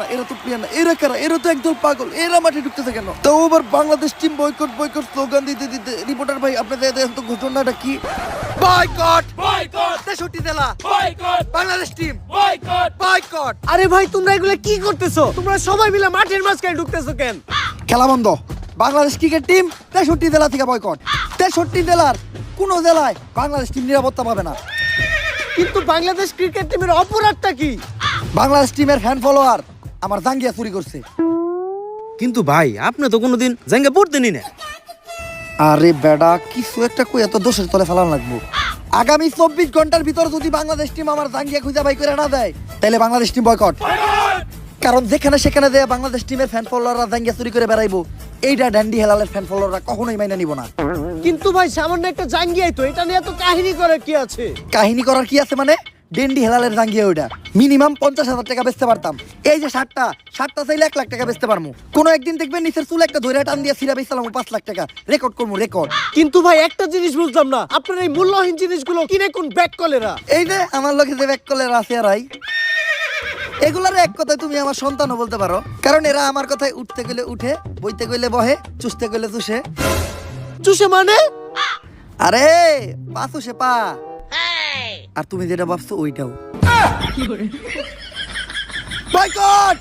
না, এরা তো প্লেয়ার না, এরা কারা? এরা তো একদল পাগল, এরা মাঠে ঢুকতেছে কেন? তাও আবার Bangladesh team boycott boycott slogan দিতে দিতে। রিপোর্টার ভাই, আপনাদের দেখেন তো ঘটনাটা কি? বয়কট বয়কট 63 জেলা boycott, Bangladesh team boycott boycott. আরে ভাই, তোমরা এগুলা কি করতেছো? তোমরা সবাই মিলে মাঠের মাঝখানে ঢুকতেছো কেন? খেলা বন্ধ। বাংলাদেশ ক্রিকেট টিম 63 জেলা থেকে বয়কট। 63 জেলার কোন জেলায় বাংলাদেশ টিম নিরাপত্তা পাবে না। কিন্তু বাংলাদেশ ক্রিকেট টিমের অপরাধটা কি? বাংলাদেশ টিমের ফ্যান ফলোয়ার আমার জাঙ্গিয়া চুরি করছে। কিন্তু ভাই, আপনি তো কোনোদিন জাঙ্গা পড়তেনই না। আরে বেডা, কিছু একটা কই এত দোষের তলে ফেলান লাগবো। আগামী 24 ঘন্টার ভিতর যদি বাংলাদেশ টিম আমার জাঙ্গিয়া খুঁজে বাই করে না দেয়, তাহলে বাংলাদেশ টিম বয়কট। কারণ যেখানে সেখানে দেয়া বাংলাদেশ টিমের ফ্যান ফলোয়াররা জাঙ্গিয়া চুরি করে বেড়াইবো, এইটা ড্যান্ডি হেলালের ফ্যান ফলোয়াররা কখনোই মাইনা নিব না। কিন্তু ভাই, সামান্য একটা জাঙ্গিয়াই তো, এটা নিয়ে এত কাহিনী করার কি আছে? কাহিনী করার কি আছে মানে? ডেন্ডি হেলালের জাঙ্গিয়া ওইটা মিনিমাম 50,000 টাকা বেচতে পারতাম। এই যে শার্টটা চাইলে 1 লাখ টাকা বেচতে পারবো। কোনো একদিন দেখবেন নিচের চুল একটা ধরে টান দিয়ে সিরা বেচলাম 5 লাখ টাকা, রেকর্ড করবো রেকর্ড। কিন্তু ভাই, একটা জিনিস বুঝলাম না, আপনার এই মূল্যহীন জিনিসগুলো কিনে কোন ব্যাক কলেরা? এই যে আমার লোকে যে ব্যাক কলের আছে আর এগুলার এক কথায় তুমি আমার সন্তানও বলতে পারো, কারণ এরা আমার কথায় উঠতে গেলে উঠে, বইতে গেলে বহে, চুষতে গেলে চুষে। চুষে মানে? আরে পা চুষে পা। আর তুমি যেটা ভাবছো ওইটাও। বয়কট।